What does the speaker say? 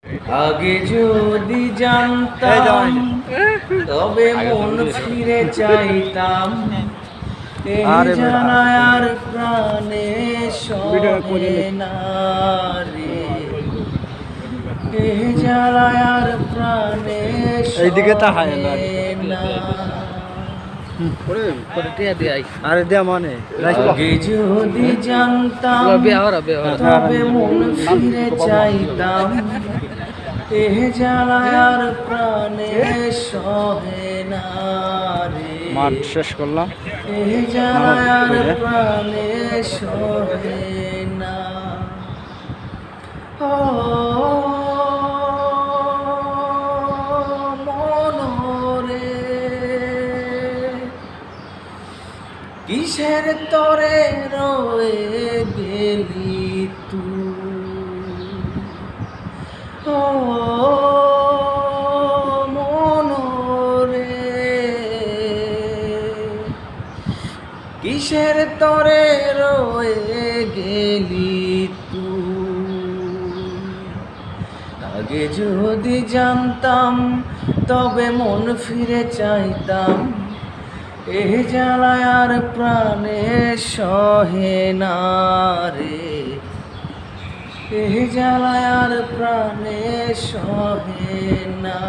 আগে যদি জানতাম তবে মন ফিরে চাইতাম, এই জানায় আর প্রাণে সহে না রে, এই জ্বালায় আর প্রাণে এইদিকে তাকায় না। আগে যদি জানতাম তবে মন ফিরে চাইতাম, এ জ্বালায় আর প্রাণে সহে না রে, মাঠ শেষ করলাম। এ জ্বালায় আর প্রাণে সহে না। ও মনরে কিসের তরে রয়ে গেলি তুই, ও মনরে কিসের তরে রয়ে গেলি তুই, আগে যদি জানতাম তবে মন ফিরে চাইতাম, এ জ্বালায় আর প্রাণে সহে না রে, এ জ্বালায় আর প্রাণে সহে না।